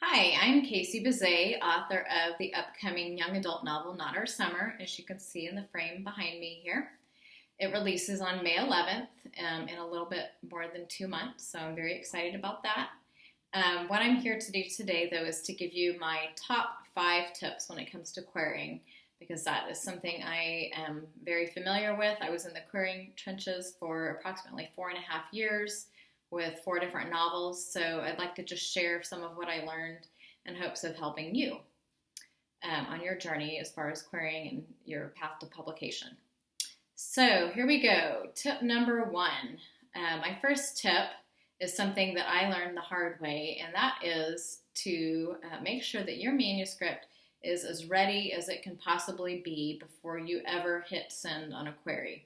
Hi, I'm Casey Bazay, author of the upcoming young adult novel Not Our Summer, as you can see in the frame behind me here. It releases on May 11th in a little bit more than 2 months, so I'm very excited about that. What I'm here to do today, though, is to give you my top 5 tips when it comes to querying, because that is something I am very familiar with. I was in the querying trenches for approximately 4.5 years with 4 different novels, so I'd like to just share some of what I learned in hopes of helping you on your journey as far as querying and your path to publication. So here we go. Tip number 1. My first tip is something that I learned the hard way, and that is to make sure that your manuscript is as ready as it can possibly be before you ever hit send on a query.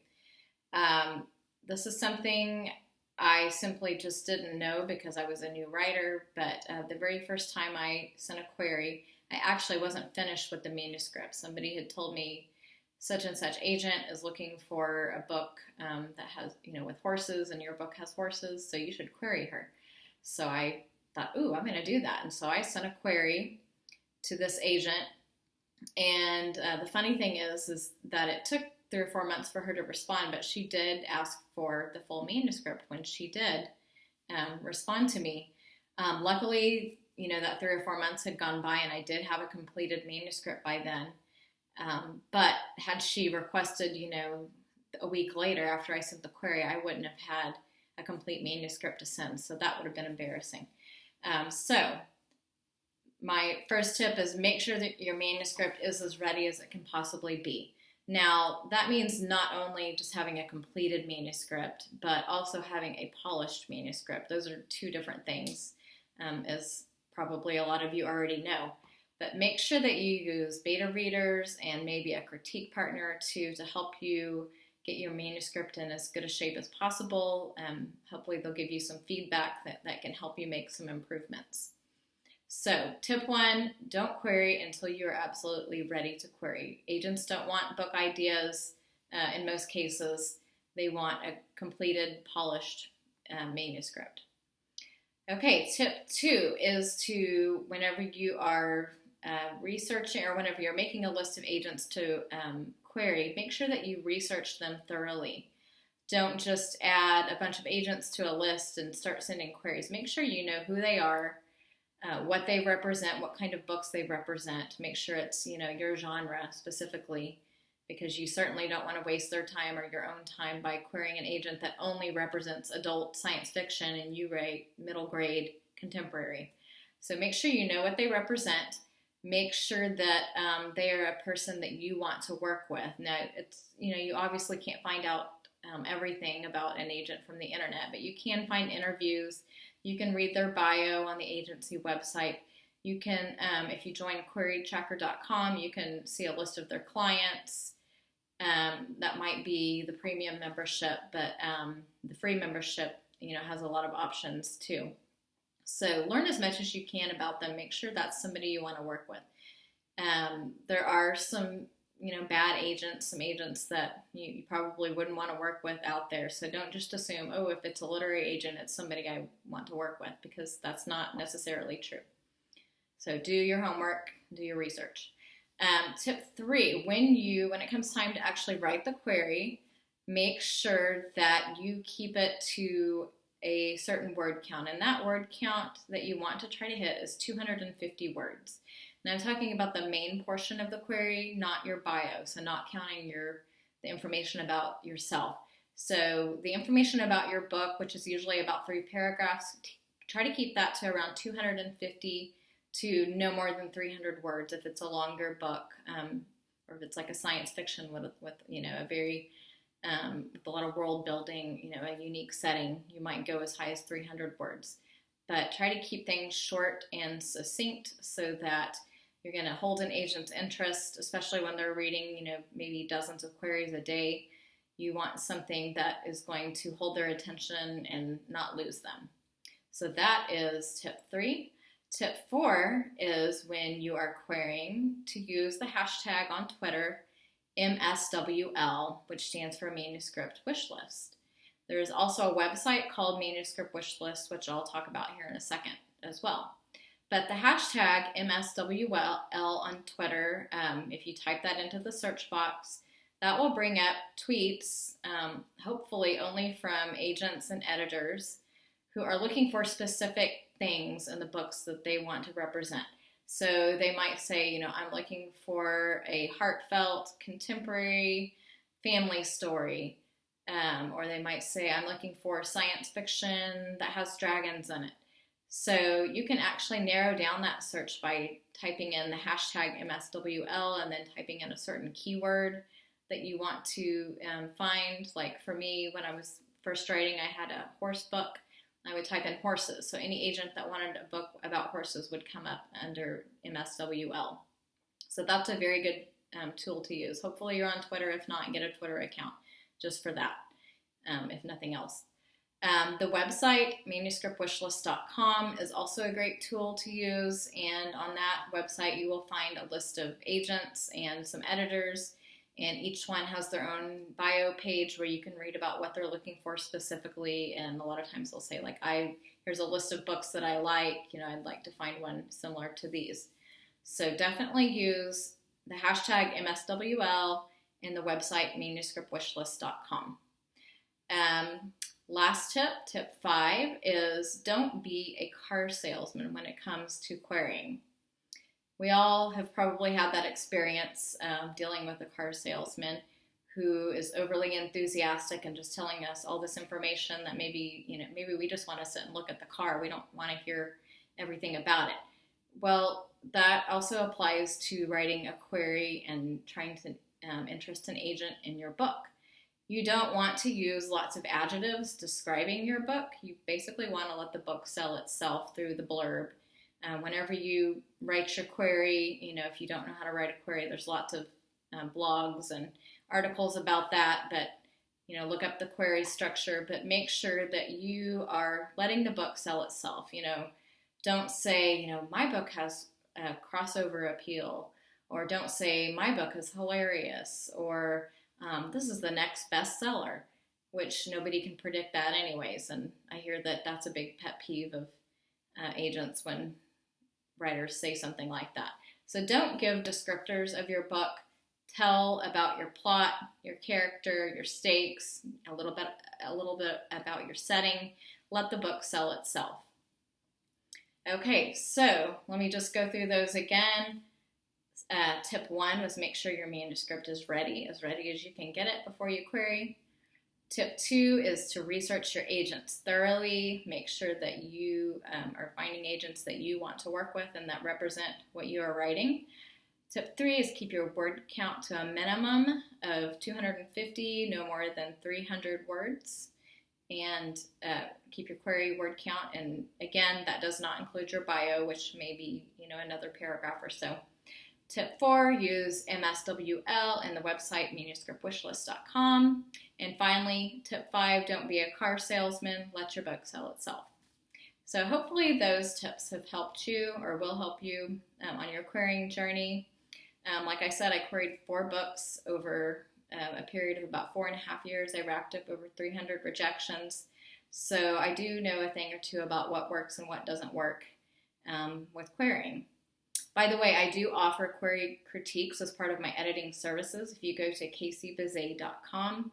This is something I simply just didn't know because I was a new writer, but the very first time I sent a query, I actually wasn't finished with the manuscript. Somebody had told me such and such agent is looking for a book that has, with horses, and your book has horses, so you should query her. So I thought, ooh, I'm going to do that. And so I sent a query to this agent, and the funny thing is that it took 3 or 4 months for her to respond, but she did ask for the full manuscript when she did respond to me. Luckily, that 3 or 4 months had gone by and I did have a completed manuscript by then. But had she requested, a week later after I sent the query, I wouldn't have had a complete manuscript to send, so that would have been embarrassing. So my first tip is make sure that your manuscript is as ready as it can possibly be. Now, that means not only just having a completed manuscript, but also having a polished manuscript. Those are 2 different things, as probably a lot of you already know. But make sure that you use beta readers and maybe a critique partner or 2 to help you get your manuscript in as good a shape as possible. Hopefully they'll give you some feedback that can help you make some improvements. So, tip 1, don't query until you're absolutely ready to query. Agents don't want book ideas in most cases. They want a completed, polished manuscript. Okay, tip 2 is to, whenever you are researching or whenever you're making a list of agents to query, make sure that you research them thoroughly. Don't just add a bunch of agents to a list and start sending queries. Make sure you know who they are, what they represent, what kind of books they represent. Make sure it's, your genre specifically, because you certainly don't want to waste their time or your own time by querying an agent that only represents adult science fiction and you write middle grade contemporary. So make sure you know what they represent. Make sure that they are a person that you want to work with. Now, it's, you obviously can't find out everything about an agent from the internet, but you can find interviews. You can read their bio on the agency website. You can, if you join querychecker.com, you can see a list of their clients. That might be the premium membership, but the free membership, has a lot of options too. So learn as much as you can about them. Make sure that's somebody you want to work with. There are some, bad agents, some agents that you probably wouldn't want to work with out there. So don't just assume, oh, if it's a literary agent, it's somebody I want to work with, because that's not necessarily true. So do your homework, do your research. Tip 3, when it comes time to actually write the query, make sure that you keep it to a certain word count. And that word count that you want to try to hit is 250 words. And I'm talking about the main portion of the query, not your bio, so not counting the information about yourself. So the information about your book, which is usually about 3 paragraphs, try to keep that to around 250 to no more than 300 words if it's a longer book, or if it's like a science fiction with a very with a lot of world building, a unique setting, you might go as high as 300 words. But try to keep things short and succinct so that you're going to hold an agent's interest, especially when they're reading, maybe dozens of queries a day. You want something that is going to hold their attention and not lose them. So that is tip 3. Tip 4 is, when you are querying, to use the hashtag on Twitter, mswl, which stands for Manuscript Wishlist. There is also a website called Manuscript Wishlist, which I'll talk about here in a second as well. But the hashtag MSWL on Twitter, if you type that into the search box, that will bring up tweets, hopefully only from agents and editors who are looking for specific things in the books that they want to represent. So they might say, I'm looking for a heartfelt, contemporary family story. Or they might say, I'm looking for science fiction that has dragons in it. So you can actually narrow down that search by typing in the hashtag MSWL and then typing in a certain keyword that you want to find. Like for me, when I was first writing, I had a horse book. I would type in horses. So any agent that wanted a book about horses would come up under MSWL. So that's a very good tool to use. Hopefully you're on Twitter. If not, get a Twitter account just for that, if nothing else. The website, manuscriptwishlist.com, is also a great tool to use, and on that website you will find a list of agents and some editors, and each one has their own bio page where you can read about what they're looking for specifically, and a lot of times they'll say, like, here's a list of books that I like, I'd like to find one similar to these. So definitely use the hashtag MSWL and the website manuscriptwishlist.com. Last tip, tip 5, is don't be a car salesman when it comes to querying. We all have probably had that experience dealing with a car salesman who is overly enthusiastic and just telling us all this information that maybe we just want to sit and look at the car. We don't want to hear everything about it. Well, that also applies to writing a query and trying to interest an agent in your book. You don't want to use lots of adjectives describing your book. You basically want to let the book sell itself through the blurb. Whenever you write your query, if you don't know how to write a query, there's lots of blogs and articles about that, but look up the query structure, but make sure that you are letting the book sell itself. Don't say, my book has a crossover appeal, or don't say my book is hilarious, or this is the next bestseller, which nobody can predict that anyways. And I hear that that's a big pet peeve of agents when writers say something like that. So don't give descriptors of your book. Tell about your plot, your character, your stakes, a little bit about your setting. Let the book sell itself. Okay, so let me just go through those again. Tip 1 was make sure your manuscript is ready as you can get it before you query. Tip 2 is to research your agents thoroughly. Make sure that you are finding agents that you want to work with and that represent what you are writing. Tip 3 is keep your word count to a minimum of 250, no more than 300 words. And keep your query word count. And again, that does not include your bio, which may be, another paragraph or so. Tip 4, use MSWL and the website manuscriptwishlist.com. And finally, tip 5, don't be a car salesman. Let your book sell itself. So hopefully those tips have helped you or will help you on your querying journey. Like I said, I queried 4 books over a period of about 4.5 years. I racked up over 300 rejections. So I do know a thing or two about what works and what doesn't work with querying. By the way, I do offer query critiques as part of my editing services. If you go to CaseyBazay.com,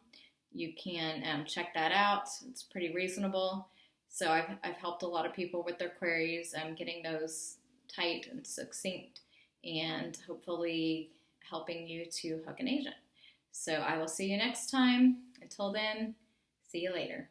you can check that out. It's pretty reasonable. So I've helped a lot of people with their queries, getting those tight and succinct, and hopefully helping you to hook an agent. So I will see you next time. Until then, see you later.